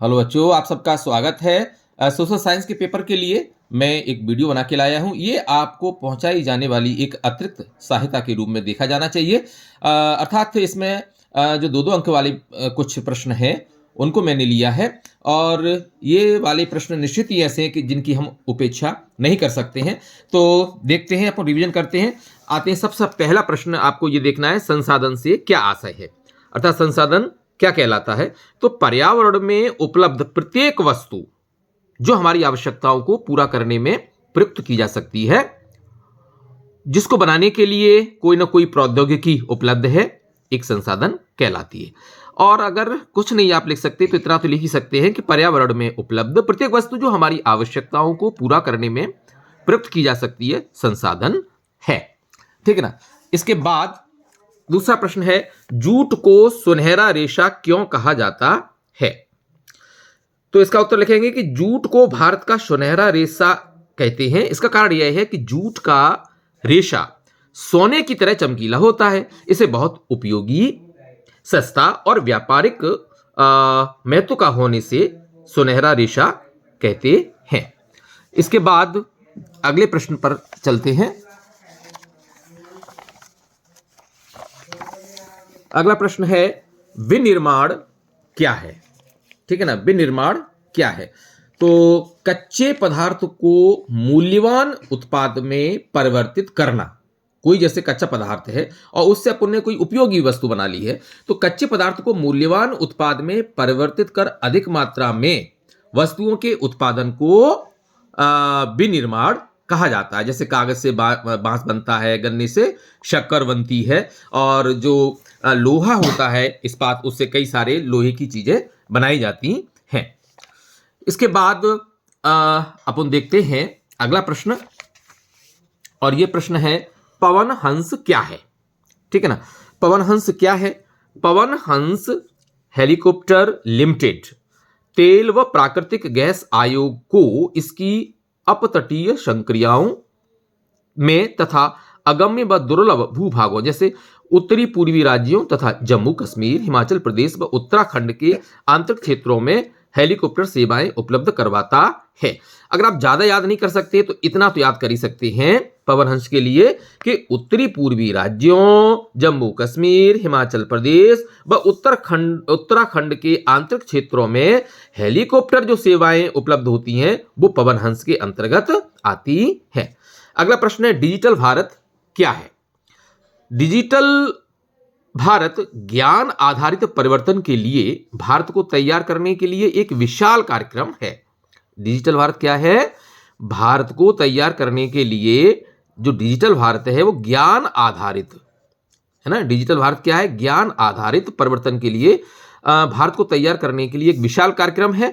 Hello बच्चों, आप सबका स्वागत है। सोशल साइंस के पेपर के लिए मैं एक वीडियो बना के लाया हूँ। ये आपको पहुंचाई जाने वाली एक अतिरिक्त सहायता के रूप में देखा जाना चाहिए। अर्थात इसमें जो दो दो अंक वाले कुछ प्रश्न हैं उनको मैंने लिया है, और ये वाले प्रश्न निश्चित ही ऐसे हैं कि जिनकी हम उपेक्षा नहीं कर सकते हैं। तो देखते हैं, अपन रिवीजन करते हैं। आते हैं, सबसे पहला प्रश्न आपको ये देखना है, संसाधन से क्या आशय है। अर्थात संसाधन क्या कहलाता है। तो पर्यावरण में उपलब्ध प्रत्येक वस्तु जो हमारी आवश्यकताओं को पूरा करने में प्रयुक्त की जा सकती है, जिसको बनाने के लिए कोई ना कोई प्रौद्योगिकी उपलब्ध है, एक संसाधन कहलाती है। और अगर कुछ नहीं आप लिख सकते तो इतना तो लिख ही सकते हैं कि पर्यावरण में उपलब्ध प्रत्येक वस्तु जो हमारी आवश्यकताओं को पूरा करने में प्रयुक्त की जा सकती है, संसाधन है। ठीक है ना। इसके बाद दूसरा प्रश्न है, जूट को सुनहरा रेशा क्यों कहा जाता है। तो इसका उत्तर लिखेंगे कि जूट को भारत का सुनहरा रेशा कहते हैं। इसका कारण यह है कि जूट का रेशा सोने की तरह चमकीला होता है। इसे बहुत उपयोगी, सस्ता और व्यापारिक महत्व का होने से सुनहरा रेशा कहते हैं। इसके बाद अगले प्रश्न पर चलते हैं। अगला प्रश्न है, विनिर्माण क्या है। ठीक है ना। विनिर्माण क्या है। तो कच्चे पदार्थ को मूल्यवान उत्पाद में परिवर्तित करना। कोई जैसे कच्चा पदार्थ है और उससे अपन ने कोई उपयोगी वस्तु बना ली है, तो कच्चे पदार्थ को मूल्यवान उत्पाद में परिवर्तित कर अधिक मात्रा में वस्तुओं के उत्पादन को विनिर्माण कहा जाता है। जैसे कागज से बांस बनता है, गन्ने से शक्कर बनती है, और जो लोहा होता है, इस्पात, उससे कई सारे लोहे की चीजें बनाई जाती हैं। इसके बाद अपन देखते हैं अगला प्रश्न, और यह प्रश्न है, पवन हंस क्या है। ठीक है ना। पवन हंस क्या है। पवन हंस हेलीकॉप्टर लिमिटेड तेल व प्राकृतिक गैस आयोग को इसकी अपतटीय संक्रियाओं में तथा अगम्य व दुर्लभ भूभागों जैसे उत्तरी पूर्वी राज्यों तथा जम्मू कश्मीर, हिमाचल प्रदेश व उत्तराखंड के आंतरिक क्षेत्रों में हेलीकॉप्टर सेवाएं उपलब्ध करवाता है। अगर आप ज्यादा याद नहीं कर सकते तो इतना तो याद कर ही सकते हैं पवन हंस के लिए कि उत्तरी पूर्वी राज्यों, जम्मू कश्मीर, हिमाचल प्रदेश व उत्तराखंड के आंतरिक क्षेत्रों में हेलीकॉप्टर जो सेवाएं उपलब्ध होती हैं वो पवन हंस के अंतर्गत आती है। अगला प्रश्न है, डिजिटल भारत क्या है। डिजिटल भारत ज्ञान आधारित परिवर्तन के लिए भारत को तैयार करने के लिए एक विशाल कार्यक्रम है। डिजिटल भारत क्या है। भारत को तैयार करने के लिए जो डिजिटल भारत है वो ज्ञान आधारित है ना। डिजिटल भारत क्या है। ज्ञान आधारित परिवर्तन के लिए भारत को तैयार करने के लिए एक विशाल कार्यक्रम है।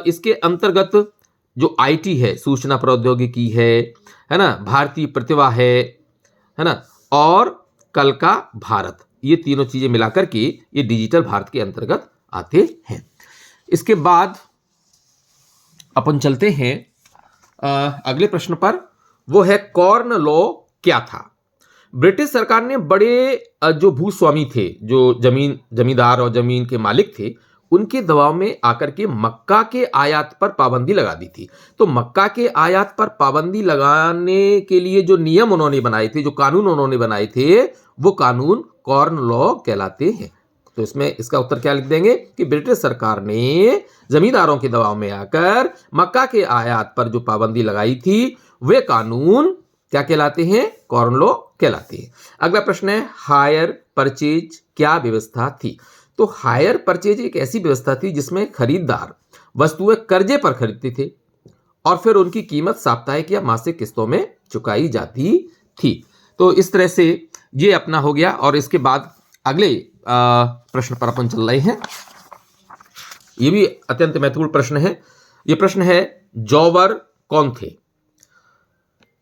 इसके अंतर्गत जो आईटी है, सूचना प्रौद्योगिकी है ना, भारतीय प्रतिभा है ना, और कल का भारत, ये तीनों चीजें मिलाकर के ये डिजिटल भारत के अंतर्गत आते हैं। इसके बाद अपन चलते हैं अगले प्रश्न पर, वो है कॉर्न लॉ क्या था। ब्रिटिश सरकार ने बड़े जो भूस्वामी थे, जो जमींदार और जमीन के मालिक थे, उनके दबाव में आकर के मक्का के आयात पर पाबंदी लगा दी थी। तो मक्का के आयात पर पाबंदी लगाने के लिए जो नियम उन्होंने बनाए थे, जो कानून उन्होंने बनाए थे, वो कानून कॉर्न लॉ कहलाते हैं। तो इसमें इसका उत्तर क्या लिख देंगे कि ब्रिटिश सरकार ने जमींदारों के दबाव में आकर मक्का के आयात पर जो पाबंदी लगाई थी वे कानून क्या कहलाते हैं, कॉर्न लॉ कहलाते हैं। अगला प्रश्न है, हायर परचेज क्या व्यवस्था थी। तो हायर परचेज एक ऐसी व्यवस्था थी जिसमें खरीदार वस्तुएं कर्जे पर खरीदते थे और फिर उनकी कीमत साप्ताहिक या मासिक किस्तों में चुकाई जाती थी। तो इस तरह से ये अपना हो गया। और इसके बाद अगले प्रश्न पर अपन चल रहे हैं। ये भी अत्यंत महत्वपूर्ण प्रश्न है। ये प्रश्न है, जौवर कौन थे।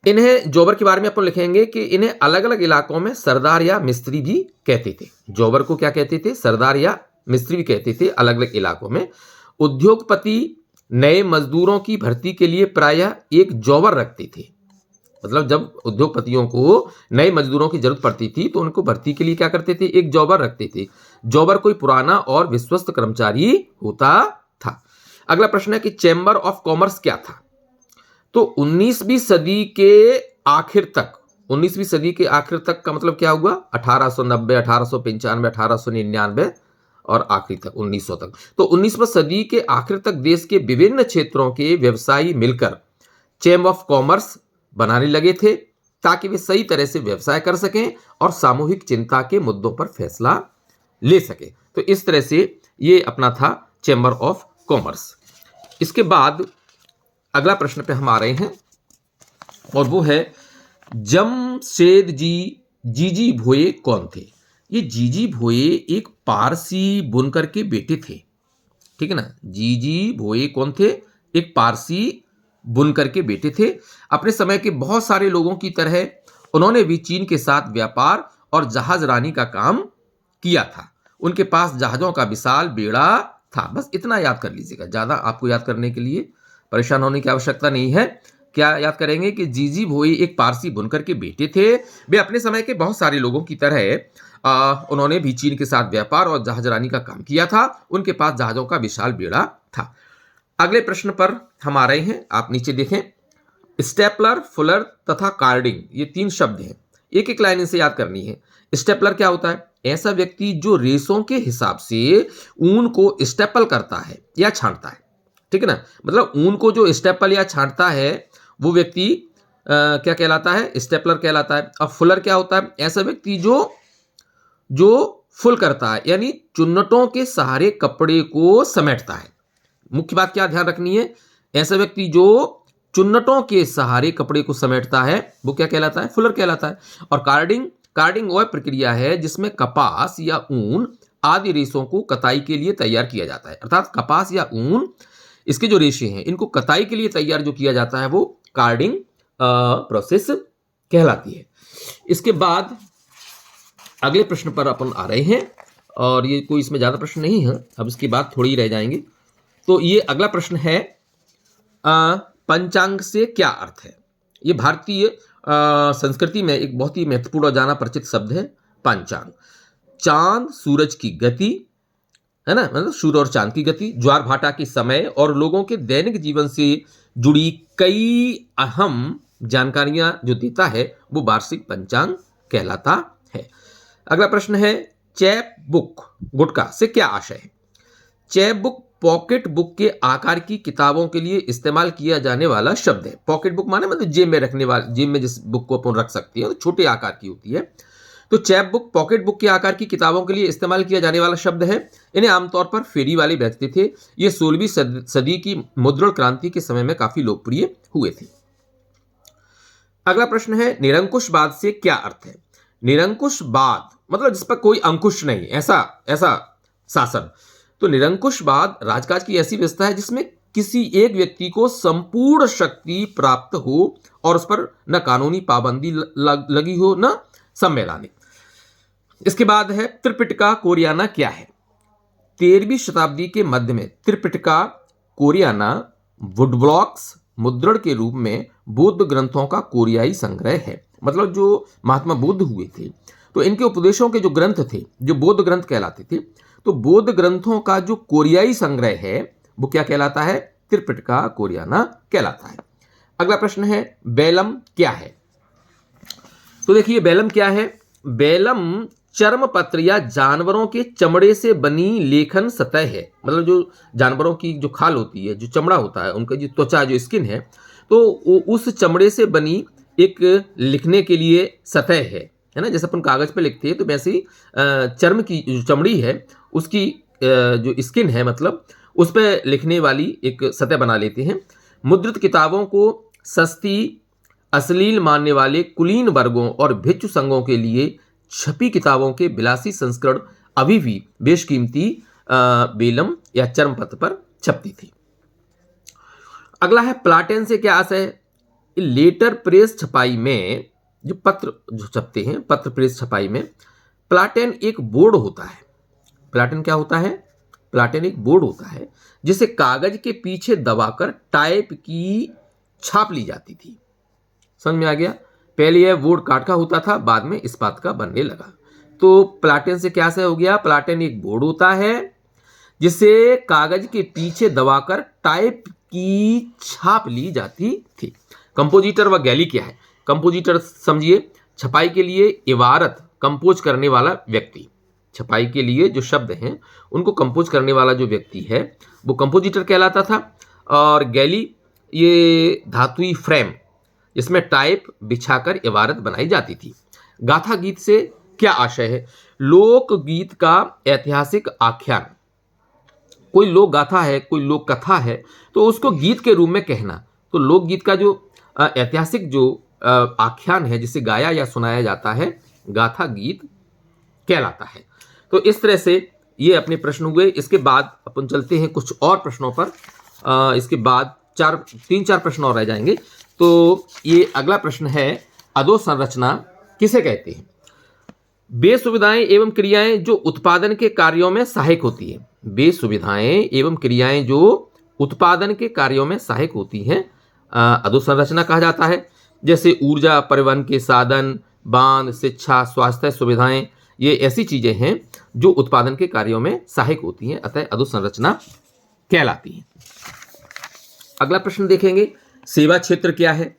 इन्हें जौवर के बारे में अपन लिखेंगे कि इन्हें अलग अलग इलाकों में सरदार या मिस्त्री भी कहते थे। जौवर को क्या कहते थे, सरदार या मिस्त्री भी कहते थे अलग अलग इलाकों में। उद्योगपति नए मजदूरों की भर्ती के लिए प्रायः एक जौवर रखते थे। मतलब जब उद्योगपतियों को नए मजदूरों की जरूरत पड़ती थी तो उनको भर्ती के लिए क्या करते थे, एक जॉबर रखते थे। जॉबर कोई पुराना और विश्वस्त कर्मचारी होता था। अगला प्रश्न है कि चैम्बर ऑफ कॉमर्स क्या था? तो 19वीं सदी के आखिर तक, 19वीं सदी के आखिर तक का मतलब क्या हुआ? 1890, 1895, 1899 और आखिरी तक 1900 तक। तो 19वीं सदी के आखिर तक देश के विभिन्न क्षेत्रों के व्यवसायी मिलकर चैम्बर ऑफ कॉमर्स बनाने लगे थे ताकि वे सही तरह से व्यवसाय कर सकें और सामूहिक चिंता के मुद्दों पर फैसला ले सके। तो इस तरह से ये अपना था चैम्बर ऑफ कॉमर्स। इसके बाद अगला प्रश्न पे हम आ रहे हैं और वो है जमशेद जीजी भोये कौन थे? ये जीजी भोये एक पारसी बुनकर के बेटे थे, ठीक है ना। जीजी भोये कौन थे? एक पारसी बुनकर के बेटे थे। अपने समय के बहुत सारे लोगों की तरह उन्होंने भी चीन के साथ व्यापार और जहाज रानी का काम किया था। उनके पास जहाजों का विशाल बेड़ा था। बस इतना याद कर लीजिएगा, ज्यादा आपको याद करने के लिए परेशान होने की आवश्यकता नहीं है। क्या याद करेंगे कि जीजी भोई एक पारसी बुनकर के बेटे थे। वे अपने समय के बहुत सारे लोगों की तरह उन्होंने भी चीन के साथ व्यापार और जहाजरानी का काम किया था। उनके पास जहाजों का विशाल बेड़ा था। अगले प्रश्न पर हम आ रहे हैं, आप नीचे देखें। स्टेपलर, फुलर तथा कार्डिंग, ये 3 शब्द हैं। एक एक लाइन इनसे याद करनी है। स्टेपलर क्या होता है? ऐसा व्यक्ति जो रेशों के हिसाब से ऊन को स्टेपल करता है या छांटता है, ठीक है ना। मतलब ऊन को जो स्टेपल या छांटता है वो व्यक्ति क्या कहलाता है? स्टेपलर कहलाता है। अब फुलर क्या होता है? ऐसा व्यक्ति जो फुल करता है, यानी चुन्नटों के सहारे कपड़े को समेटता है। मुख्य बात क्या ध्यान रखनी है? ऐसा व्यक्ति जो चुन्नटों के सहारे कपड़े को समेटता है वो क्या कहलाता है? फुलर कहलाता है। और कार्डिंग वह प्रक्रिया है जिसमें कपास या ऊन आदि रेशों को कताई के लिए तैयार किया जाता है। अर्थात कपास या ऊन, इसके जो रेशे हैं, इनको कताई के लिए तैयार जो किया जाता है वो कार्डिंग प्रोसेस कहलाती है। इसके बाद अगले प्रश्न पर अपन आ रहे हैं और ये कोई इसमें ज्यादा प्रश्न नहीं है, अब इसके बाद थोड़ी ही रह जाएंगे। तो ये अगला प्रश्न है पंचांग से क्या अर्थ है? ये भारतीय संस्कृति में एक बहुत ही महत्वपूर्ण और जाना परिचित शब्द है पंचांग। चांद सूरज की गति, है ना, मतलब सूर्य और चांद की गति, ज्वार भाटा के समय और लोगों के दैनिक जीवन से जुड़ी कई अहम जानकारियां जो देता है वो वार्षिक पंचांग कहलाता है। अगला प्रश्न है चैप बुक, गुटका से क्या आशय है? चैप बुक पॉकेट बुक के आकार की किताबों के लिए इस्तेमाल किया जाने वाला शब्द है। पॉकेट बुक माने मतलब जेब में रखने वाली, जेब में जिस बुक को अपन रख सकते हैं, तो छोटे आकार की होती है। तो चैप बुक पॉकेट बुक के आकार की किताबों के लिए इस्तेमाल किया जाने वाला शब्द है। इन्हें आमतौर पर फेरी वाले बेचते थे। ये 16वीं सदी की मुद्रण क्रांति के समय में काफी लोकप्रिय हुए थे। अगला प्रश्न है निरंकुशवाद से क्या अर्थ है? निरंकुशवाद मतलब जिस पर कोई अंकुश नहीं, ऐसा शासन। तो निरंकुशवाद राजकाज की ऐसी व्यवस्था है जिसमें किसी एक व्यक्ति को संपूर्ण शक्ति प्राप्त हो और उस पर न कानूनी पाबंदी लगी हो न संवैधानिक। इसके बाद है त्रिपिटका कोरियाना क्या है? 13वीं शताब्दी के मध्य में त्रिपिटका कोरियाना वुडब्लॉक्स मुद्रण के रूप में बौद्ध ग्रंथों का कोरियाई संग्रह है। मतलब जो महात्मा बुद्ध हुए थे तो इनके उपदेशों के जो ग्रंथ थे, जो बौद्ध ग्रंथ कहलाते थे, तो बौद्ध ग्रंथों का जो कोरियाई संग्रह है वो क्या कहलाता है? त्रिपिटका कोरियाना कहलाता है। अगला प्रश्न है बेलम क्या है? तो देखिए बेलम क्या है? बेलम चर्म पत्र या जानवरों के चमड़े से बनी लेखन सतह है। मतलब जो जानवरों की जो खाल होती है, जो चमड़ा होता है, उनका जो त्वचा, जो स्किन है, तो उस चमड़े से बनी एक लिखने के लिए सतह है ना। जैसे अपन कागज पे लिखते हैं तो वैसे ही चर्म की जो चमड़ी है उसकी जो स्किन है, मतलब उस पर लिखने वाली एक सतह बना लेते हैं। मुद्रित किताबों को सस्ती अश्लील मानने वाले कुलीन वर्गों और भिक्षु संघों के लिए छपी किताबों के विलासी संस्करण अभी भी बेशकीमती बेलम या चर्म पत्र पर छपती थी। अगला है प्लाटेन से क्या आशय है? लेटर प्रेस छपाई में जो पत्र जो छपते हैं, पत्र प्रेस छपाई में प्लाटेन एक बोर्ड होता है। प्लाटेन क्या होता है? प्लाटेन एक बोर्ड होता है जिसे कागज के पीछे दबाकर टाइप की छाप ली जाती थी। समझ में आ गया? पहले यह बोर्ड काठ का होता था, बाद में इस्पात का बनने लगा। तो प्लाटेन से क्या से हो गया? प्लाटेन एक बोर्ड होता है जिसे कागज के पीछे दबाकर टाइप की छाप ली जाती थी। कंपोजिटर व गैली क्या है? कंपोजिटर समझिए, छपाई के लिए इबारत कंपोज करने वाला व्यक्ति। छपाई के लिए जो शब्द हैं उनको कंपोज करने वाला जो व्यक्ति है वो कंपोजिटर कहलाता था। और गैली ये धातुई फ्रेम जिसमें टाइप बिछाकर इबारत बनाई जाती थी। गाथा गीत से क्या आशय है? लोकगीत का ऐतिहासिक आख्यान। कोई लोक गाथा है, कोई लोक कथा है, तो उसको गीत के रूप में कहना। तो लोकगीत का जो ऐतिहासिक जो आख्यान है जिसे गाया या सुनाया जाता है, गाथा गीत कहलाता है। तो इस तरह से ये अपने प्रश्न हुए। इसके बाद अपन चलते हैं कुछ और प्रश्नों पर। इसके बाद 3-4 प्रश्न और रह जाएंगे। तो ये अगला प्रश्न है, अधोसंरचना किसे कहते हैं? वे सुविधाएं एवं क्रियाएं जो उत्पादन के कार्यों में सहायक होती है। वे सुविधाएं एवं क्रियाएं जो उत्पादन के कार्यों में सहायक होती हैं अधोसंरचना कहा जाता है। जैसे ऊर्जा, परिवहन के साधन, बांध, शिक्षा, स्वास्थ्य सुविधाएं, ये ऐसी चीजें हैं जो उत्पादन के कार्यों में सहायक होती हैं, अतः अधोसंरचना कहलाती हैं। अगला प्रश्न देखेंगे, सेवा क्षेत्र क्या है?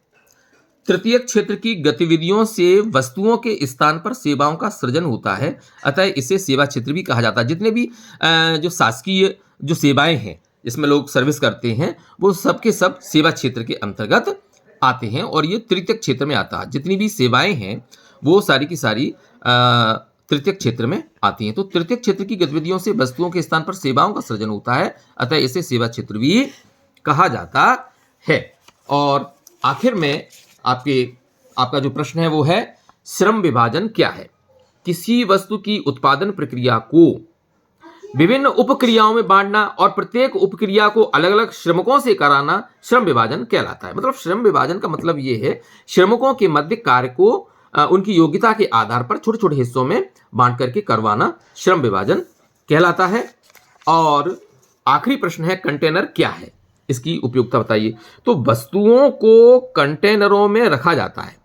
तृतीयक क्षेत्र की गतिविधियों से वस्तुओं के स्थान पर सेवाओं का सृजन होता है, अतः इसे सेवा क्षेत्र भी कहा जाता है। जितने भी जो शासकीय जो सेवाएं हैं जिसमें लोग सर्विस करते हैं वो सब के सब सेवा क्षेत्र के अंतर्गत आते हैं और ये तृतीयक क्षेत्र में आता है। जितनी भी सेवाएं हैं वो सारी की सारी तृतीयक क्षेत्र में आती हैं। तो तृतीयक क्षेत्र की गतिविधियों से वस्तुओं के स्थान पर सेवाओं का सृजन होता है, अतः इसे सेवा क्षेत्र भी कहा जाता है। और आखिर में आपका जो प्रश्न है वो है, श्रम विभाजन क्या है? किसी वस्तु की उत्पादन प्रक्रिया को विभिन्न उपक्रियाओं में बांटना और प्रत्येक उपक्रिया को अलग अलग श्रमिकों से कराना श्रम विभाजन कहलाता है। मतलब श्रम विभाजन का मतलब ये है, श्रमिकों के मध्य कार्य को उनकी योग्यता के आधार पर छोटे छोटे हिस्सों में बांट करके करवाना श्रम विभाजन कहलाता है। और आखिरी प्रश्न है, कंटेनर क्या है? इसकी उपयोगिता बताइए। तो वस्तुओं को कंटेनरों में रखा जाता है।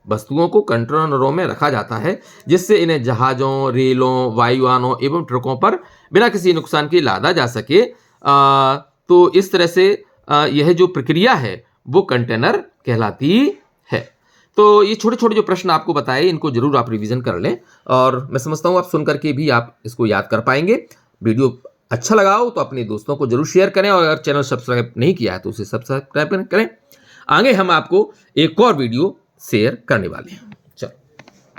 वस्तुओं को कंटेनरों में रखा जाता है जिससे इन्हें जहाजों, रेलों, वायुयानों एवं ट्रकों पर बिना किसी नुकसान के लादा जा सके। तो इस तरह से यह जो प्रक्रिया है वो कंटेनर कहलाती है। तो ये छोटे छोटे जो प्रश्न आपको बताए इनको जरूर आप रिवीजन कर लें और मैं समझता हूँ आप सुन करके भी आप इसको याद कर पाएंगे। वीडियो अच्छा लगा हो तो अपने दोस्तों को जरूर शेयर करें और अगर चैनल सब्सक्राइब नहीं किया है तो उसे सब्सक्राइब करें। आगे हम आपको एक और वीडियो शेयर करने वाले हैं।